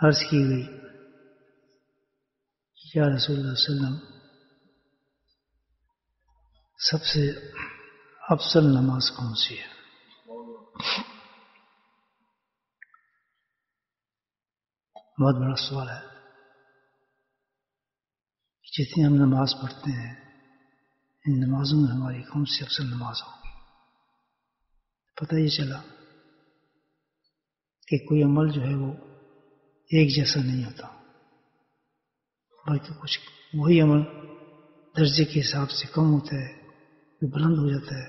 عرض کی گئی یا رسول اللہ صلی اللہ علیہ وسلم سب سے افضل نماز کون سی ہے؟ بہت بڑا سوال ہے. جتنی ہم نماز پڑھتے ہیں ان نمازوں میں ہماری کون سی افضل نماز ہوگی؟ پتہ یہ چلا کہ کوئی عمل جو ہے وہ ایک جیسا نہیں ہوتا، بلکہ کچھ وہی عمل درجے کے حساب سے کم ہوتا ہے، کوئی بلند ہو جاتا ہے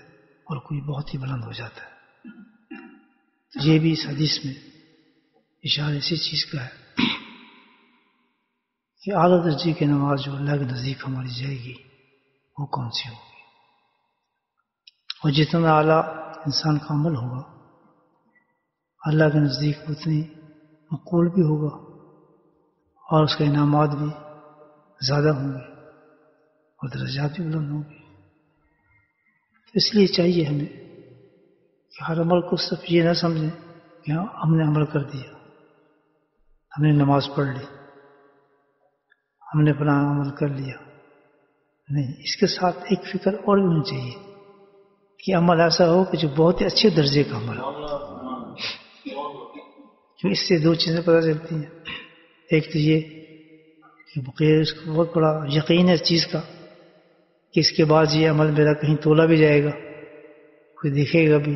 اور کوئی بہت ہی بلند ہو جاتا ہے. تو یہ بھی اس حدیث میں اشارہ اسی چیز کا ہے کہ اعلیٰ درجے کی نماز جو اللہ کے نزدیک ہماری جائے گی وہ کون سی ہوگی. اور جتنا اعلیٰ انسان کا عمل ہوگا اللہ کے نزدیک اتنی مقبول بھی ہوگا اور اس کے انعامات بھی زیادہ ہوں گے اور درجات بھی بلند ہوں گے. اس لیے چاہیے ہمیں کہ ہر عمل کو صرف یہ نہ سمجھیں کہ ہم نے عمل کر دیا، ہم نے نماز پڑھ لی، ہم نے اپنا عمل کر لیا. نہیں، اس کے ساتھ ایک فکر اور بھی ہونی چاہیے کہ عمل ایسا ہو کہ جو بہت ہی اچھے درجے کا عمل ہو. اس سے دو چیزیں پتہ چلتی ہیں. ایک تو یہ کہ بغیر اس کو بہت بڑا یقین ہے اس چیز کا کہ اس کے بعد یہ عمل میرا کہیں تولا بھی جائے گا، کوئی دیکھے گا بھی،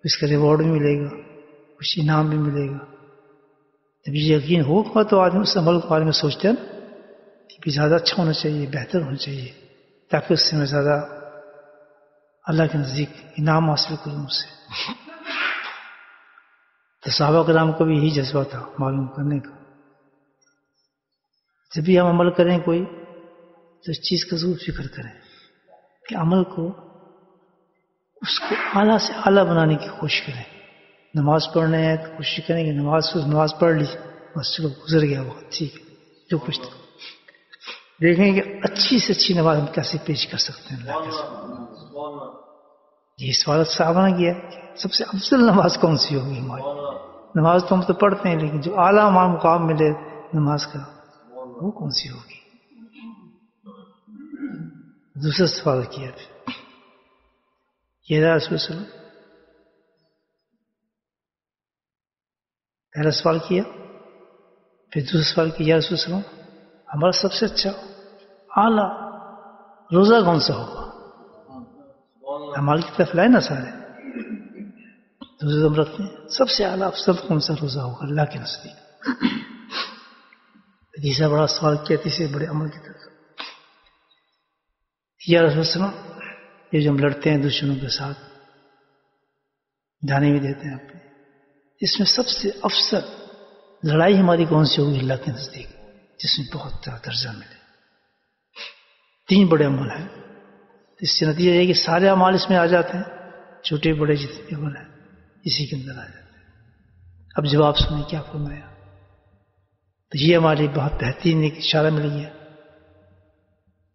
اس کا ریوارڈ بھی ملے گا، کچھ انعام بھی ملے گا. جب یہ یقین ہوگا تو آدمی اس عمل کے بارے میں سوچتا ہے کہ بھی زیادہ اچھا ہونا چاہیے، بہتر ہونا چاہیے، تاکہ اس سے میں زیادہ اللہ کے نزدیک انعام حاصل کروں اس سے. تو صحابہ کرام کو بھی یہی جذبہ تھا معلوم کرنے کا. جب بھی ہم عمل کریں کوئی تو اس چیز کا ضرور فکر کریں کہ عمل کو اس کو اعلیٰ سے اعلیٰ بنانے کی کوشش کریں. نماز پڑھنے ہیں تو کوشش کریں کہ نماز پڑھ لی، بس چلو گزر گیا وقت، ٹھیک ہے، جو کچھ تھا. دیکھیں کہ اچھی سے اچھی نماز ہم کیسے پیش کر سکتے ہیں اللہ کے سامنے. یہ سوال صحابہ نے کیا کہ سب سے افضل نماز کون سی ہوگی ہماری؟ نماز تو ہم تو پڑھتے ہیں لیکن جو اعلیٰ مقام ملے نماز کا وہ کون سی ہوگی؟ دوسرا سوال کیا پھر یہ رسول صلی اللہ علیہ وسلم. پہلا سوال کیا، پھر دوسرا سوال کیا یا رسول صلی اللہ علیہ وسلم ہمارا سب سے اچھا اعلیٰ روزہ کون سا ہوگا؟ ہماری کی طرف لائے نا سارے دوسرے ہم رکھتے ہیں سب سے اعلیٰ افضل کون سا روزہ ہوگا اللہ کے نزدیک. تیسرا بڑا سوال کیا تیسرے بڑے عمل کی طرف یا رسول وسلم یہ جو ہم لڑتے ہیں دشمنوں کے ساتھ، جانے بھی دیتے ہیں اپنے، اس میں سب سے افضل لڑائی ہماری کون سی ہوگی اللہ کے نزدیک جس میں بہت زیادہ درجہ ملے؟ تین بڑے عمل ہیں. اس سے نتیجہ یہ کہ سارے اعمال اس میں آ جاتے ہیں، چھوٹے بڑے جتنے عمل ہیں اسی کے اندر آ جاتے ہیں. اب جواب سنیں کیا فرمایا. تو یہ ہماری بہت بہترین ایک اشارہ مل گیا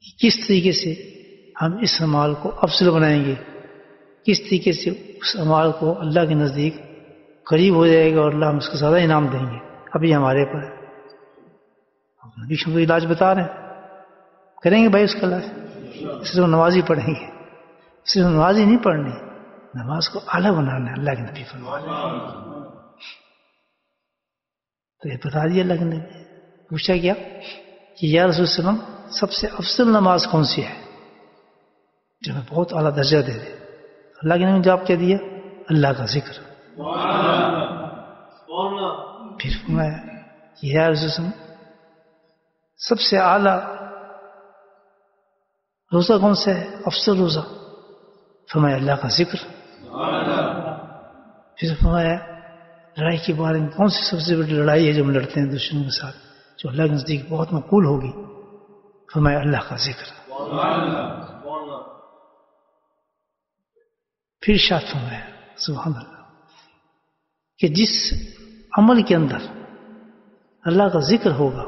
کہ کس طریقے سے ہم اس اعمال کو افضل بنائیں گے، کس طریقے سے اس اعمال کو اللہ کے نزدیک قریب ہو جائے گا اور اللہ ہم اس کو زیادہ انعام دیں گے. ابھی ہمارے پر نبی کو علاج بتا رہے ہیں، کریں گے بھائی اس کا علاج. صرف نماز ہی پڑھیں گے، صرف نماز ہی نہیں پڑھنی، نماز کو اعلیٰ بنانا ہے اللہ کے نبی فرمایا. تو یہ بتا دیا اللہ کے نبی. پوچھا کیا کہ یا رسول اللہ علیہ وسلم سب سے افضل نماز کون سی ہے جو ہمیں بہت اعلیٰ درجہ دے دے؟ اللہ کے نبی نے جواب کیا دیا؟ اللہ کا ذکر. پھر فرمایا کہ یا رسول اللہ علیہ وسلم سب سے اعلیٰ روزہ کون سا ہے، افضل روزہ؟ فرمایا اللہ کا ذکر. پھر فرمایا لڑائی کے بارے میں کون سی سب سے بڑی لڑائی ہے جو ہم لڑتے ہیں دشمنوں کے ساتھ جو اللہ کے نزدیک بہت مقبول ہوگی؟ فرمایا اللہ کا ذکر. پھر ارشاد فرمایا سبحان اللہ کہ جس عمل کے اندر اللہ کا ذکر ہوگا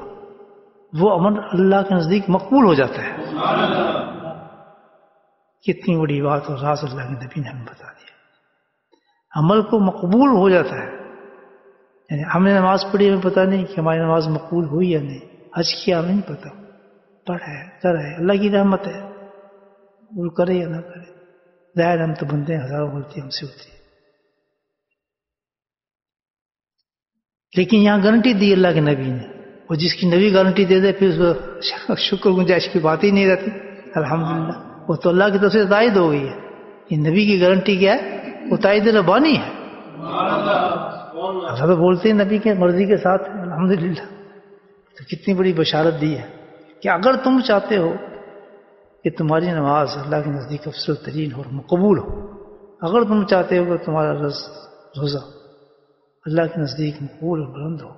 وہ عمل اللہ کے نزدیک مقبول ہو جاتا ہے. کتنی بڑی بات اور راز اللہ کے نبی نے ہمیں بتا دیا. عمل کو مقبول ہو جاتا ہے، یعنی ہم نے نماز پڑھی، ہمیں پتہ نہیں کہ ہماری نماز مقبول ہوئی یا نہیں، حج کیا ہمیں نہیں پتہ، پڑھ ہے کر ہے، اللہ کی رحمت ہے، وہ کرے یا نہ کرے، ظاہر ہم تو بندے ہیں، ہزاروں غلطیاں ہم سے ہوتی ہیں، لیکن یہاں گارنٹی دی اللہ کے نبی نے، اور جس کی نبی گارنٹی دے دے پھر اس کو شکر گنجائش کی بات ہی نہیں رہتی، الحمدللہ وہ تو اللہ کی طرف سے تائید ہو گئی ہے، یہ نبی کی گارنٹی کیا ہے؟ وہ تائید ربانی ہے، اللہ تو بولتے ہیں نبی کے مرضی کے ساتھ الحمدللہ، تو کتنی بڑی بشارت دی ہے کہ اگر تم چاہتے ہو کہ تمہاری نماز اللہ کے نزدیک افضل ترین اور مقبول ہو، اگر تم چاہتے ہو کہ تمہارا روزہ اللہ کے نزدیک مقبول اور بلند ہو،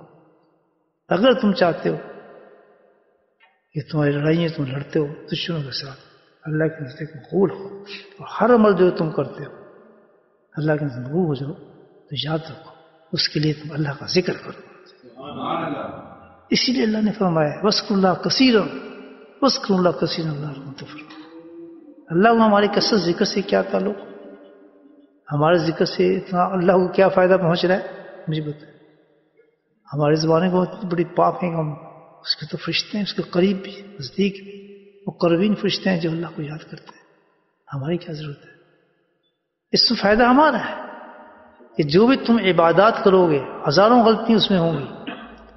اگر تم چاہتے ہو کہ تمہاری لڑائیاں تم لڑتے ہو دشمنوں کے ساتھ اللہ کے نزدیک مقبول ہو، اور ہر عمل جو تم کرتے ہو اللہ کے نزدیک مقبول ہو جاؤ، تو یاد رکھو اس کے لیے تم اللہ کا ذکر کرو، اسی لیے اللہ نے فرمایا وَاذْكُرُوا اللَّهَ كَثِيرًا وَاذْكُرُوا اللَّهَ كَثِيرًا لَعَلَّكُمْ تُفْلِحُونَ۔ اللہ کو ہمارے کثرت ذکر سے کیا تعلق؟ ہمارے ذکر سے اتنا اللہ کو کیا فائدہ پہنچ رہا ہے مجھے بتائیں؟ ہماری زبانیں بہت بڑی پاک ہیں، ہم اس کے تو فرشتے ہیں، اس کے قریب بھی نزدیک بھی، وہ قربین فرشتے ہیں جو اللہ کو یاد کرتے ہیں، ہماری کیا ضرورت ہے؟ اس سے فائدہ ہمارا ہے کہ جو بھی تم عبادات کرو گے ہزاروں غلطیاں اس میں ہوں گی،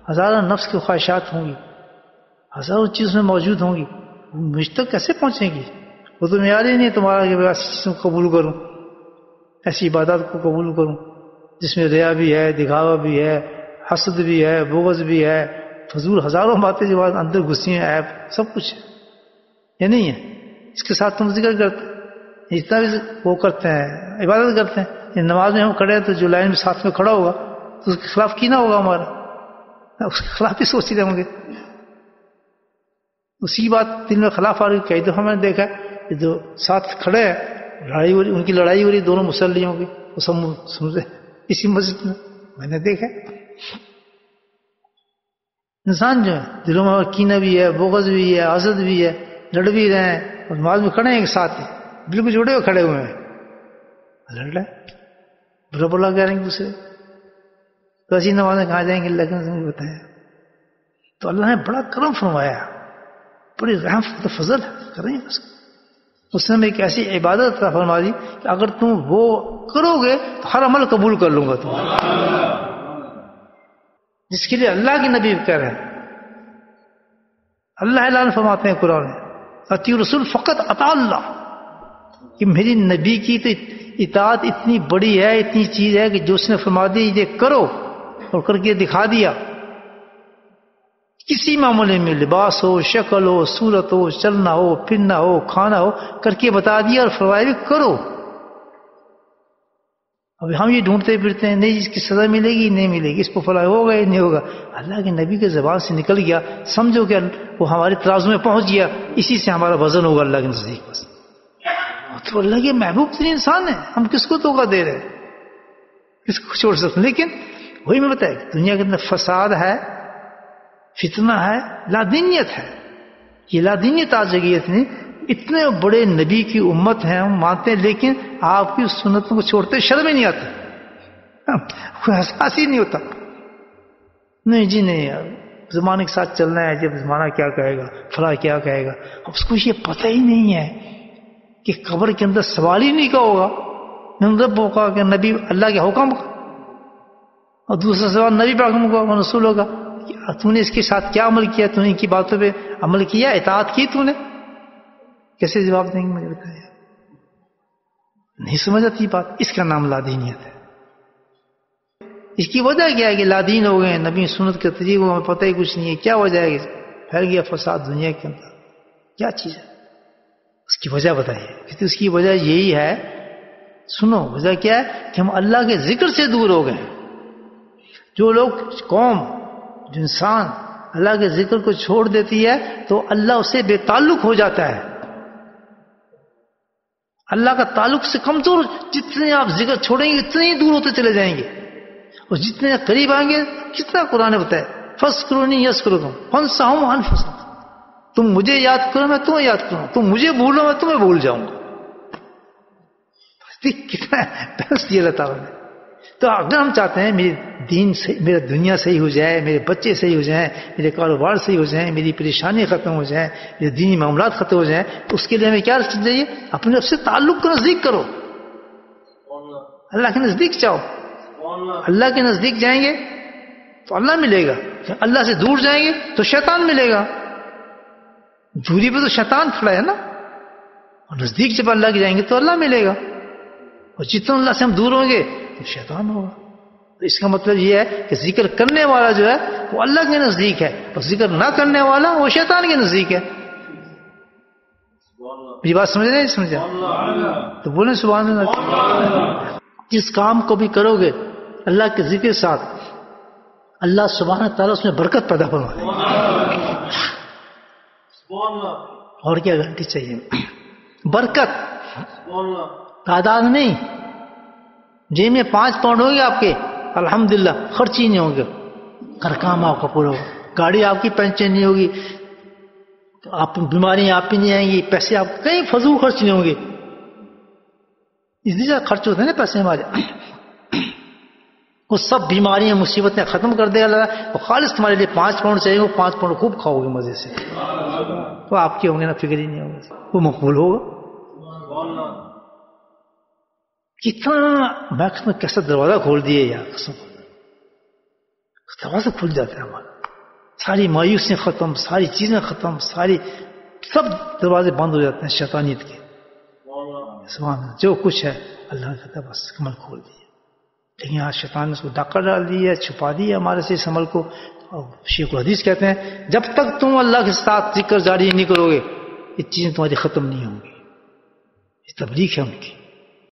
ہزاروں نفس کی خواہشات ہوں گی، ہزاروں چیز میں موجود ہوں گی، مجھ تک کیسے پہنچیں گی؟ وہ تو معیار ہی نہیں تمہارا کہ میں ایسی چیزوں کو قبول کروں، ایسی عبادات کو قبول کروں جس میں ریا بھی ہے، دکھاوا بھی ہے، حسد بھی ہے، بغض بھی ہے، فضول ہزاروں باتیں جو اندر گھسی ہیں، عیب سب کچھ ہے یا نہیں ہے؟ اس کے ساتھ تم ذکر کرتے ہیں، جتنا بھی وہ کرتے ہیں عبادت کرتے ہیں، نماز میں ہم کھڑے ہیں تو جو لائن میں ساتھ میں کھڑا ہوگا تو اس کے خلاف کی نہ ہوگا ہمارا، اس کے خلاف ہی سوچ رہے ہوں گے، اسی بات دل میں خلاف آ رہی۔ کئی دفعہ میں نے دیکھا کہ جو ساتھ کھڑے ہیں لڑائی ہو رہی، ان کی لڑائی ہو رہی دونوں مسلیوں کی، وہ سب سن رہے اسی مسجد میں نے دیکھا۔ انسان جو ہے دلوں میں کینہ بھی ہے، بغض بھی ہے، حسد بھی ہے، لڑ بھی رہے ہیں اور نماز میں کھڑے ہیں ایک ساتھ ہی بالکل جڑے ہوئے کھڑے ہوئے ہیں، لڑ رہے برا بلا کہہ رہے ہیں دوسرے، تو ایسی نمازیں کہاں جائیں گے؟ اللہ کے نبی نے بتایا۔ تو اللہ نے بڑا کرم فرمایا، بڑی رحمت و فضل کریں اس نے ایک ایسی عبادت عطا فرما دی کہ اگر تم وہ کرو گے تو ہر عمل قبول کر لوں گا تم، جس کے لیے اللہ کے نبی کہہ رہے ہیں، اللہ اعلان فرماتے ہیں قرآن میں اطیعوا رسول فقط اطاع اللہ، کہ میری نبی کی تو اطاعت اتنی بڑی ہے، اتنی چیز ہے کہ جو اس نے فرما دی یہ کرو اور کر کے دکھا دیا، کسی معاملے میں لباس ہو، شکل ہو، صورت ہو، چلنا ہو، پھرنا ہو، کھانا ہو، کر کے بتا دیا اور فرمایا بھی کرو۔ اب ہم یہ ڈھونڈتے پھرتے ہیں نہیں اس کی سزا ملے گی نہیں ملے گی، اس کو فلاں ہوگا یا نہیں ہوگا، اللہ کے نبی کے زبان سے نکل گیا، سمجھو کہ وہ ہمارے ترازو میں پہنچ گیا، اسی سے ہمارا وزن ہوگا اللہ کے نزدیک۔ بس تو اللہ کے محبوب ترین انسان ہے، ہم کس کو دھوکہ دے رہے ہیں، کس کو چھوڑ سکتے ہیں؟ لیکن وہی میں بتایا دنیا کے اندر فساد ہے، فتنہ ہے، لادینیت ہے، یہ لادینیت آ جائے گی اتنے بڑے نبی کی امت ہے، ہم مانتے ہیں لیکن آپ کی سنتوں کو چھوڑتے شرم ہی نہیں آتی، کوئی احساس ہی نہیں ہوتا، نہیں جی نہیں یار زمانے کے ساتھ چلنا ہے، جب زمانہ کیا کہے گا، فلاں کیا کہے گا، اس کو یہ پتہ ہی نہیں ہے کہ قبر کے اندر سوال ہی نہیں کا ہوگا، من ربک کا کہ نبی اللہ کے حکم کا، اور دوسرا سوال نبی پاک کا رسول ہوگا، تو نے اس کے ساتھ کیا عمل کیا، تو نے ان کی باتوں پہ عمل کیا، اطاعت کی تو نے، کیسے جواب دیں گے مجھے بتایا؟ نہیں سمجھ آتی بات، اس کا نام لادینیت ہے۔ اس کی وجہ کیا ہے کہ لادین ہو گئے ہیں، نبی سنت کے طریقوں میں پتہ ہی کچھ نہیں ہے، کیا وجہ ہے کہ پھیل گیا فساد دنیا کے اندر، کیا چیز ہے اس کی وجہ بتائیے؟ کہتے اس کی وجہ یہی ہے، سنو وجہ کیا ہے کہ ہم اللہ کے ذکر سے دور ہو گئے۔ جو لوگ قوم جو انسان اللہ کے ذکر کو چھوڑ دیتی ہے تو اللہ اسے بے تعلق ہو جاتا ہے، اللہ کا تعلق سے کمزور، جتنے آپ ذکر چھوڑیں گے اتنے ہی دور ہوتے چلے جائیں گے، اور جتنے قریب آئیں گے کتنا قرآن نے بتایا فَاذْكُرُونِي يَذْكُرُكُمْ وَانسَوْا أَنفُسَكُمْ، تم مجھے یاد کرو میں تمہیں یاد کروں، تم مجھے بھولو میں تمہیں بھول جاؤں گا۔ کتنا بیلنس دیا اللہ تعالیٰ نے، تو اگر ہم چاہتے ہیں میری دین میرا دنیا صحیح ہو جائے، میرے بچے صحیح ہو جائیں، میرے کاروبار صحیح ہو جائیں، میری پریشانی ختم ہو جائیں، میرے دینی معاملات ختم ہو جائیں، تو اس کے لیے ہمیں کیا کرنا چاہیے؟ اپنے رب سے تعلق کو نزدیک کرو، اللہ کے نزدیک جاؤ. اللہ کے نزدیک جائیں گے تو اللہ ملے گا، اللہ سے دور جائیں گے تو شیطان ملے گا. دوری پہ تو شیطان کھڑا ہے نا، اور نزدیک جب اللہ کے جائیں گے تو اللہ ملے گا، اور جتنا اللہ سے ہم دور ہوں گے تو شیطان ہوگا. تو اس کا مطلب یہ ہے کہ ذکر کرنے والا جو ہے وہ اللہ کے نزدیک ہے، اور ذکر نہ کرنے والا وہ شیطان کے نزدیک ہے. یہ بات سمجھ رہے ہیں؟ سمجھا تو بولیں سبحان اللہ. جس کام کو بھی کرو گے اللہ کے ذکر کے ساتھ، اللہ سبحانہ تعالیٰ اس میں برکت پیدا فرما دے گا. اور کیا گارنٹی چاہیے؟ برکت، تعداد نہیں. جیب میں 5 پاؤنڈ ہوں گے آپ کے، الحمدللہ خرچ ہی نہیں ہوں گے، ہر کام آپ کا پورا ہوگا. گاڑی آپ کی پنچر نہیں ہوگی، آپ بیماریاں آپ پہ نہیں آئیں گی، پیسے آپ کہیں فضول خرچ نہیں ہوں گے. اس لیے خرچ ہوتے ہیں نا پیسے ہمارے، وہ سب بیماریاں مصیبتیں ختم کر دے اللہ. اور خالص تمہارے لیے 5 پاؤنڈ چاہیے، وہ 5 پاؤنڈ خوب کھاؤ گے مزے سے، تو آپ کے ہوں گے نا، فکر ہی نہیں ہوگی، وہ مقبول ہوگا. کتنا میں کیسا دروازہ کھول دیے یار، قسم دروازہ کھل جاتا ہے ہمارا، ساری مایوسیاں ختم، ساری چیزیں ختم، سب دروازے بند ہو جاتے ہیں شیطانیت کے. سبحان اللہ. جو کچھ ہے اللہ نے کہتا بس عمل کھول دیا، لیکن آج شیطان نے اس کو ڈاکہ ڈال دیا، چھپا دیا ہمارے سے اس عمل کو. اور شیخ الحدیث کہتے ہیں جب تک تم اللہ کے ساتھ ذکر جاری نہیں کرو گے یہ چیزیں تمہاری ختم نہیں ہوں گی. یہ تبلیغ ہے ان کی.